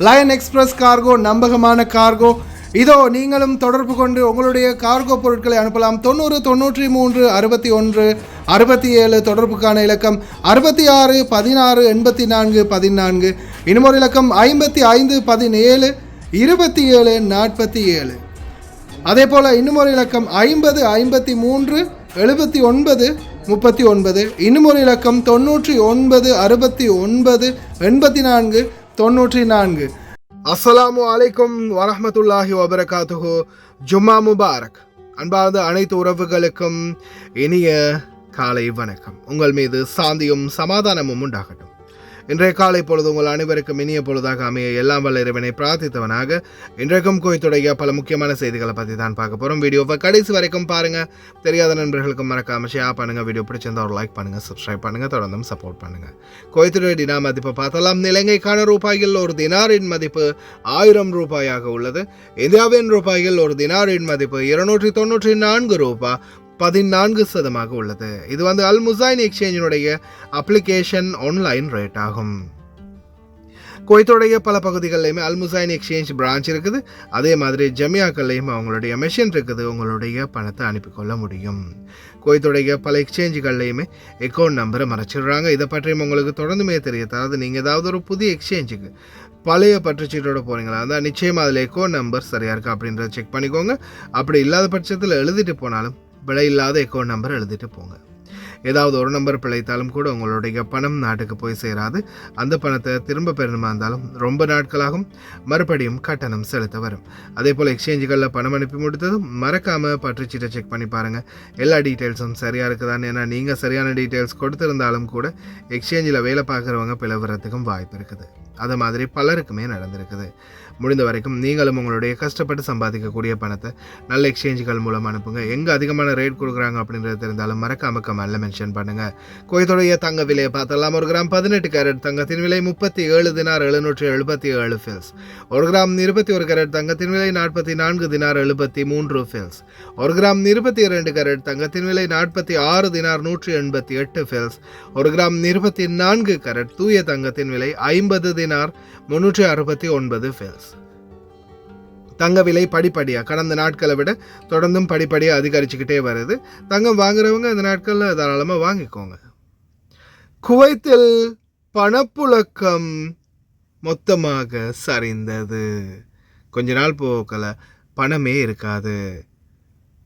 Line express cargo நம்பகமான cargo. இதோ நீங்களும் தொடர்பு கொண்டு உங்களுடைய கார்கோ பொருட்களை அனுப்பலாம். 90 93 61 67 தொடர்புக்கான இலக்கம் 66 16 84 14. இன்னொரு இலக்கம் 55 17 27 47. அதே போல் இன்னுமொரு இலக்கம் 50 53 79 39. இன்னுமொரு இலக்கம் 99 69 84 94. அஸ்ஸலாமு அலைக்கும் வரஹ்மத்துல்லாஹி வபரகாத்துஹு. ஜும்மா முபாரக். அன்பார்ந்த அனைத்து உறவுகளுக்கும் இனிய காலை வணக்கம். உங்கள் மீது சாந்தியும் சமாதானமும் உண்டாகட்டும். இன்றைய காலை பொழுது உங்கள் அனைவருக்கும் இனிய பொழுதாக அமைய எல்லாம் வல்ல இறைவனை பிரார்த்தித்தவனாக இன்றைக்கும் கோயத்துடைய பல முக்கியமான செய்திகளை பற்றி தான் பார்க்க போகிறோம். வீடியோவை கடைசி வரைக்கும் பாருங்கள். தெரியாத நண்பர்களுக்கும் மறக்காம ஷேர் பண்ணுங்கள். வீடியோ பிடிச்சிருந்தா ஒரு லைக் பண்ணுங்கள், சப்ஸ்கிரைப் பண்ணுங்கள், தொடர்ந்தும் சப்போர்ட் பண்ணுங்கள். கோயத்துடைய டினா மதிப்பு பார்த்தலாம். இலங்கைக்கான ரூபாயில் ஒரு தினாரின் மதிப்பு 1000 ரூபாயாக உள்ளது. இந்தியாவின் ரூபாயில் ஒரு தினாரின் மதிப்பு 294 ரூபாய் 14% உள்ளது. இது அல் முசைன் எக்ஸ்சேஞ்சினுடைய அப்ளிகேஷன் ஆன்லைன் ரேட் ஆகும். குவைத்துடைய பல பகுதிகளிலுமே அல் முசைன் எக்ஸ்சேஞ்ச் பிரான்ச் இருக்குது. அதே மாதிரி ஜமியாக்கள்லையும் அவங்களுடைய மெஷின் இருக்குது. உங்களுடைய பணத்தை அனுப்பிக்கொள்ள முடியும். குவைத்துடைய பல எக்ஸ்சேஞ்சுகள்லையுமே அக்கௌண்ட் நம்பரை மறைச்சிடுறாங்க. இதை பற்றியும் உங்களுக்கு தொடர்ந்துமே தெரியாது. அதாவது நீங்கள் ஏதாவது ஒரு புதிய எக்ஸ்சேஞ்சுக்கு பழைய பற்றுச்சீட்டோட போகிறீங்களா இருந்தால் நிச்சயமாக அதில் அக்கௌண்ட் நம்பர் சரியாக இருக்கா அப்படின்றத செக் பண்ணிக்கோங்க. அப்படி இல்லாத பட்சத்தில் எழுதிட்டு போனாலும் பிழை இல்லாத அக்கௌண்ட் நம்பர் எழுதிட்டு போங்க. ஏதாவது ஒரு நம்பர் பிழைத்தாலும் கூட உங்களுடைய பணம் நாட்டுக்கு போய் சேராது. அந்த பணத்தை திரும்ப பெறணுமா இருந்தாலும் ரொம்ப நாட்களாகும். மறுபடியும் கட்டணம் செலுத்த வரும். அதே போல் எக்ஸ்சேஞ்சுகளில் பணம் அனுப்பி முடித்ததும் மறக்காமல் பற்றுச்சீட்டை செக் பண்ணி பாருங்கள். எல்லா டீட்டெயில்ஸும் சரியாக இருக்குதான்னு. ஏன்னா நீங்கள் சரியான டீட்டெயில்ஸ் கொடுத்துருந்தாலும் கூட எக்ஸ்சேஞ்சில் வேலை பார்க்குறவங்க பிளவுறதுக்கும் வாய்ப்பு இருக்குது. அது மாதிரி பலருக்குமே நடந்திருக்குது. முடிந்த வரைக்கும் நீங்களும் உங்களுடைய கஷ்டப்பட்டு சம்பாதிக்கக்கூடிய பணத்தை நல்ல எக்ஸ்சேஞ்சுகள் மூலம் அனுப்புங்க. எங்கே அதிகமான ரேட் கொடுக்குறாங்க அப்படின்றது தெரிந்தாலும் மறக்காம கமெண்ட்ல மென்ஷன் பண்ணுங்க. குவைத்துடைய தங்க விலையை பார்த்தலாம். 1 கிராம் 18 கேரட் தங்கத்தின் விலை 37 தினார் 777 ஃபில்ஸ். 1 கிராம் 21 கேரட் தங்கத்தின் விலை 44 தினார் 73 ஃபில்ஸ். 1 கிராம் 22 கேரட் தங்கத்தின் விலை 46 தினார் 188 ஃபில்ஸ். 1 கிராம் 24 கேரட் தூய தங்கத்தின் விலை 50 தினார் 369 ஃபில்ஸ். தங்க விலை படிப்படியாக கடந்த நாட்களை விட தொடர்ந்தும் படிப்படியாக அதிகரிச்சுக்கிட்டே வருது. தங்கம் வாங்குறவங்க இந்த நாட்களில் தாராளமாக வாங்கிக்கோங்க. குவைத்தில் பணப்புழக்கம் மொத்தமாக சரிந்தது. கொஞ்ச நாள் போக்கல பணமே இருக்காது.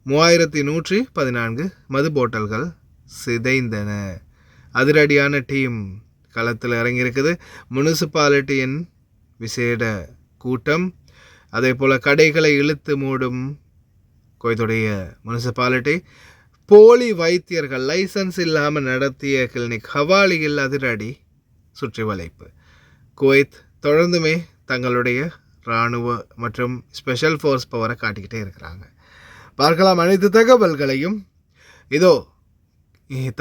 3114 மது போட்டல்கள் சிதைந்தன. அதிரடியான டீம் களத்தில் இறங்கியிருக்குது. முனிசிபாலிட்டியின் விசேட கூட்டம். அதே போல் கடைகளை இழுத்து மூடும் குவைத்துடைய முனிசிபாலிட்டி. போலி வைத்தியர்கள் லைசன்ஸ் இல்லாமல் நடத்திய கிளினிக் ஹவாலியில் அதிரடி சுற்றி வளைப்பு. குவைத் தொடர்ந்துமே தங்களுடைய இராணுவ மற்றும் ஸ்பெஷல் ஃபோர்ஸ் பவரை காட்டிக்கிட்டே இருக்கிறாங்க. பார்க்கலாம் அனைத்து தகவல்களையும். இதோ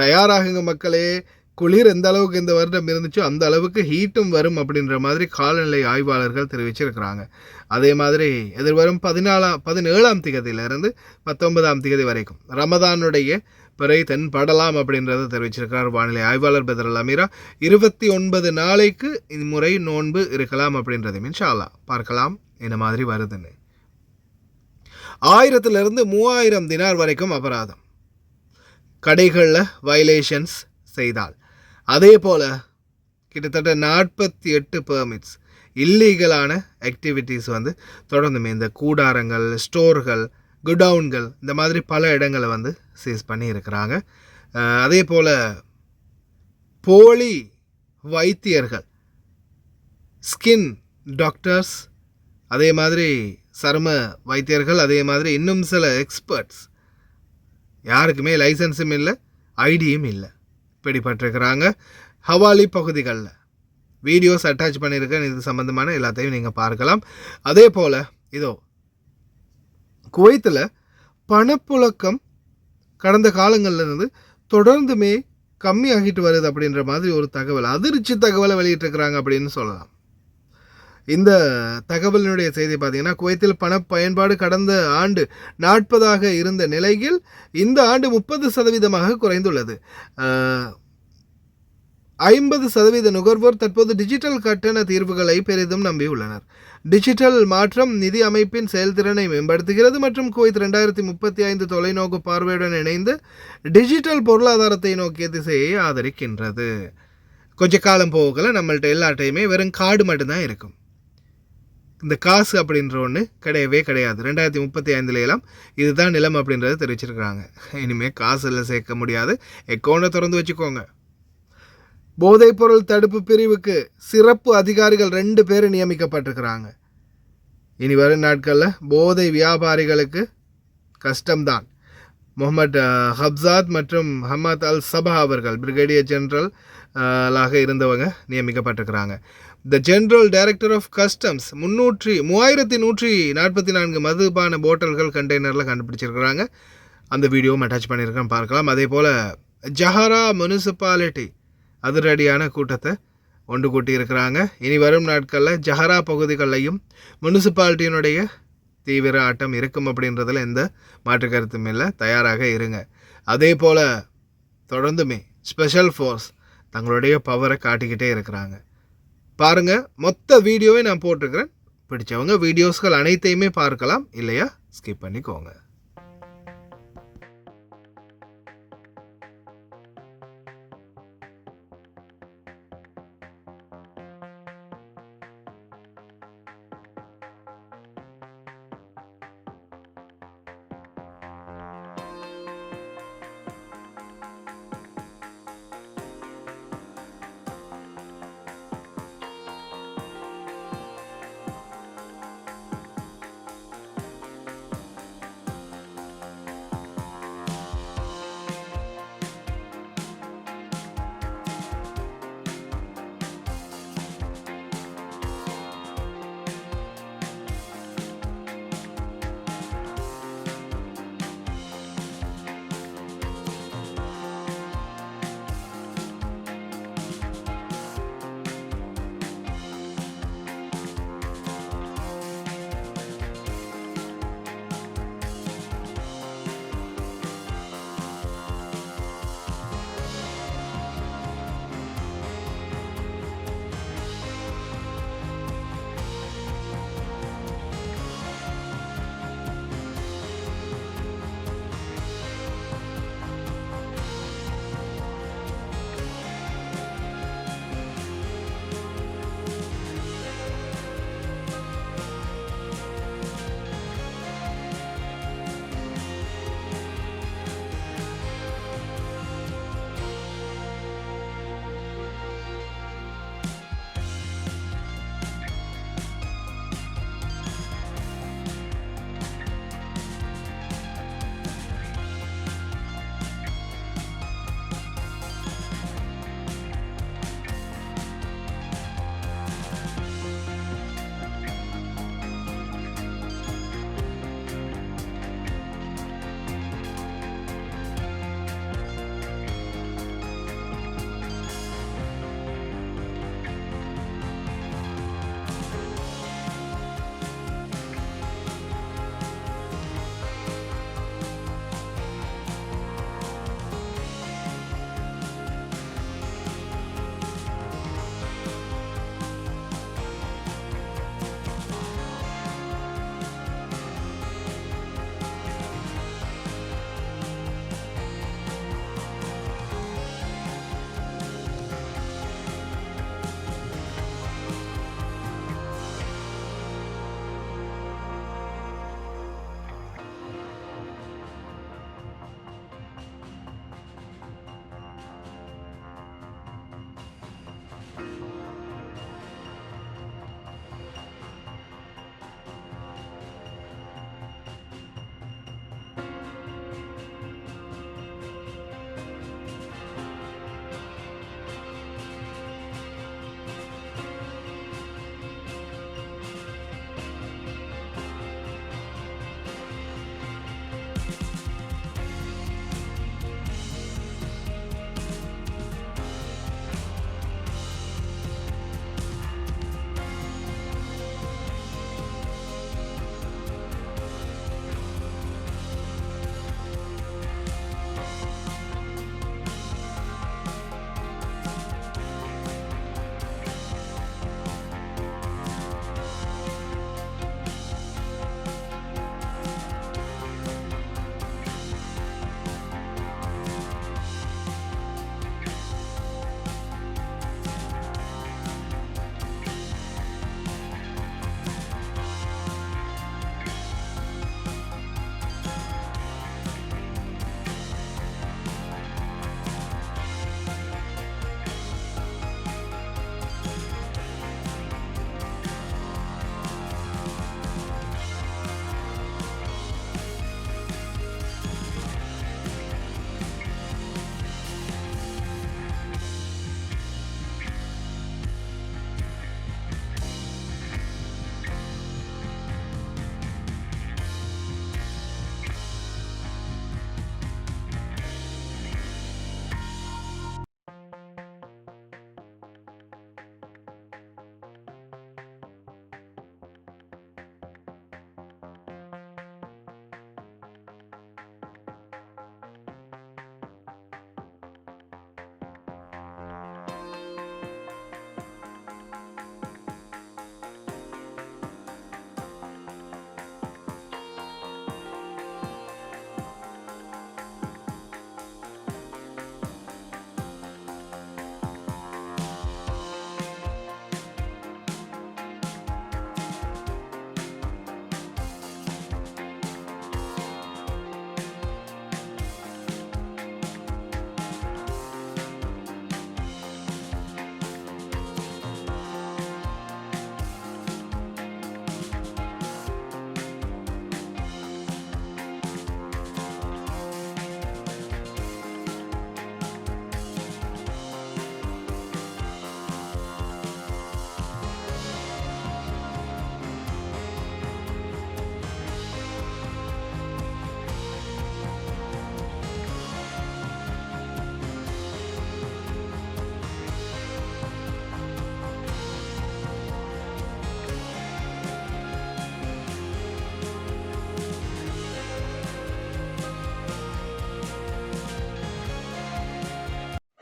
தயாராகுங்க மக்களே. குளிர் எந்த அளவுக்கு இந்த வருடம் இருந்துச்சோ அந்த அளவுக்கு ஹீட்டும் வரும் அப்படின்ற மாதிரி காலநிலை ஆய்வாளர்கள் தெரிவிச்சிருக்கிறாங்க. அதே மாதிரி எதிர்வரும் 17ஆம் திகதியிலிருந்து 19ஆம் திகதி வரைக்கும் ரமதானுடைய பிறை தென்படலாம் அப்படின்றத தெரிவிச்சிருக்கிறார் வானிலை ஆய்வாளர் பெதரல் அமீரா. 29 நாளைக்கு இம்முறை நோன்பு இருக்கலாம் அப்படின்றதையும் இன்ஷா அல்லாஹ் பார்க்கலாம் என்ன மாதிரி வருதுன்னு. 1000 to 3000 தினார் வரைக்கும் அபராதம் கடைகளில் வயலேஷன்ஸ் செய்தால். அதே போல் கிட்டத்தட்ட 48 பெர்மிட்ஸ் இல்லீகலான ஆக்டிவிட்டீஸ் தொடர்ந்துமே இந்த கூடாரங்கள், ஸ்டோர்கள், குடவுன்கள் இந்த மாதிரி பல இடங்களை சீஸ் பண்ணி இருக்கிறாங்க. அதே போல் போலி வைத்தியர்கள், ஸ்கின் டாக்டர்ஸ், அதே மாதிரி சரும வைத்தியர்கள், அதே மாதிரி இன்னும் சில எக்ஸ்பர்ட்ஸ் யாருக்குமே லைசன்ஸும் இல்லை, ஐடியும் இல்லை, பிடிபட்டிருக்கிறாங்க. ஹவாலி பகுதிகளில் வீடியோஸ் அட்டாச் பண்ணியிருக்கேன். இது சம்மந்தமான எல்லாத்தையும் நீங்கள் பார்க்கலாம். அதே போல் இதோ குவைத்தில் பணப்புழக்கம் கடந்த காலங்களிலிருந்து தொடர்ந்துமே கம்மியாகிட்டு வருது அப்படின்ற மாதிரி ஒரு தகவல், அதிர்ச்சி தகவலை வெளியிட்டிருக்கிறாங்க அப்படின்னு சொல்லலாம். இந்த தகவலினுடைய செய்தி பார்த்தீங்கன்னா, குவைத்தில் பண பயன்பாடு கடந்த ஆண்டு 40 இருந்த நிலையில் இந்த ஆண்டு 30% குறைந்துள்ளது. 50% நுகர்வோர் தற்போது டிஜிட்டல் கட்டண தீர்வுகளை பெரிதும் நம்பியுள்ளனர். டிஜிட்டல் மாற்றம் நிதி அமைப்பின் செயல்திறனை மேம்படுத்துகிறது மற்றும் குவைத் 2035 தொலைநோக்கு பார்வையுடன் இணைந்து டிஜிட்டல் பொருளாதாரத்தை நோக்கிய திசையை ஆதரிக்கின்றது. கொஞ்ச காலம் போகல நம்மள்ட்ட எல்லாட்டையுமே வெறும் கார்டு மட்டும்தான் இருக்கும். இந்த காசு அப்படின்ற ஒன்று கிடையவே கிடையாது. 2035 எல்லாம் இதுதான் நிலம் அப்படின்றத தெரிவிச்சிருக்கிறாங்க. இனிமேல் காசில் சேர்க்க முடியாது. அக்கௌண்ட்டை திறந்து வச்சுக்கோங்க. போதைப்பொருள் தடுப்பு பிரிவுக்கு சிறப்பு அதிகாரிகள் 2 பேர் நியமிக்கப்பட்டிருக்கிறாங்க. இனி வரும் நாட்களில் போதை வியாபாரிகளுக்கு கஷ்டம்தான். முகமது ஹப்சாத் மற்றும் ஹமாத் அல் சபா அவர்கள் பிரிகேடியர் ஜெனரல் இருந்தவங்க நியமிக்கப்பட்டிருக்கிறாங்க. The general director of customs 3144 மதுபான போட்டல்கள் கண்டெய்னரில் கண்டுபிடிச்சிருக்கிறாங்க. அந்த வீடியோவும் அட்டாச் பண்ணியிருக்கேன், பார்க்கலாம். அதே போல் ஜஹரா முனிசிபாலிட்டி அதிரடியான கூட்டத்தை ஒன்று கூட்டியிருக்கிறாங்க. இனி வரும் நாட்களில் ஜஹரா பகுதிகளையும் முனிசிபாலிட்டியினுடைய தீவிர ஆட்டம் இருக்கும் அப்படின்றதில் எந்த மாற்று கருத்தும் இல்லை. தயாராக இருங்க. அதே போல் தொடர்ந்துமே ஸ்பெஷல் ஃபோர்ஸ் தங்களுடைய பவரை காட்டிக்கிட்டே இருக்கிறாங்க. பாருங்கள், மொத்த வீடியோவை நான் போட்டிருக்கிறேன். பிடிச்சவங்க வீடியோஸ்கள் அனைத்தையுமே பார்க்கலாம், இல்லையா ஸ்கிப் பண்ணிக்கோங்க.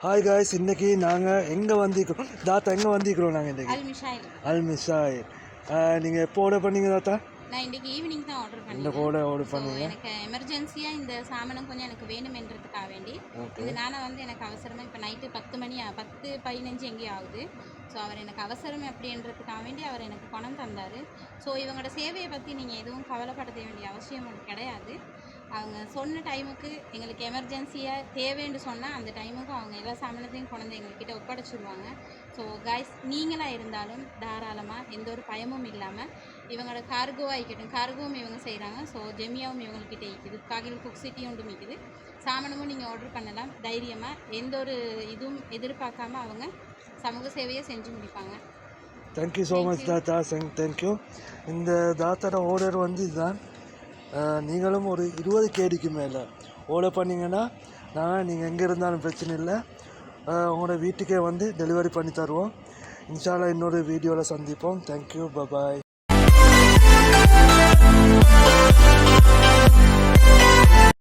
ஹாய் காய்ஸ், இன்னைக்கு நாங்கள் எங்கே வந்திருக்கிறோம் தாத்தா? எங்கே வந்திருக்கிறோம் நாங்கள் இன்றைக்கி? அல் மிசாயில். நீங்கள் எப்போ ஆர்டர் பண்ணீங்க தாத்தா? நான் இன்றைக்கி ஈவினிங் தான் ஆர்டர் பண்ணேன். இந்த ஆர்டர் பண்ணீங்க? எனக்கு எமர்ஜென்சியாக இந்த சாமானம் கொஞ்சம் எனக்கு வேணுமென்றதுக்காக வேண்டி இது நானும் வந்து எனக்கு அவசரமாக இப்போ நைட்டு 10:15 எங்கேயும் ஆகுது. ஸோ அவர் எனக்கு அவசரம் அப்படின்றதுக்காக வேண்டி அவர் எனக்கு பணம் தந்தார். ஸோ இவங்களோட சேவையை பற்றி நீங்கள் எதுவும் கவலைப்பட வேண்டிய அவசியம் கிடையாது. அவங்க சொன்ன டைமுக்கு எங்களுக்கு எமர்ஜென்சியாக தேவைன்னு சொன்னால் அந்த டைமுக்கு அவங்க எல்லா சாமானத்தையும் கொண்டு எங்கள்கிட்ட ஒப்படைச்சிடுவாங்க. ஸோ கைஸ், நீங்களாக இருந்தாலும் தாராளமாக எந்த ஒரு பயமும் இல்லாமல் இவங்களோட கார்கோவாக இருக்கட்டும், கார்கோவும் இவங்க செய்கிறாங்க. ஸோ ஜெமியாவும் இவங்கள்கிட்ட இருக்குது, காகில் குக் சிட்டி ஒன்று இருக்குது. சாமானமும் நீங்கள் ஆர்டர் பண்ணலாம் தைரியமாக, எந்த ஒரு இதுவும் எதிர்பார்க்காம அவங்க சமூக சேவையை செஞ்சு முடிப்பாங்க. தேங்க்யூ ஸோ மச் தாத்தா. தேங்க்யூ. இந்த தாத்தாவோட ஆர்டர் வந்து இதுதான். நீங்களும் ஒரு 20 கேடிக்கு மேலே ஆர்டர் பண்ணிங்கன்னா நீங்கள் எங்கே இருந்தாலும் பிரச்சனை இல்லை, உங்களோட வீட்டுக்கே வந்து டெலிவரி பண்ணி தருவோம். இன்ஷா அல்லாஹ் இன்னொரு வீடியோவில் சந்திப்போம். Thank you, bye bye.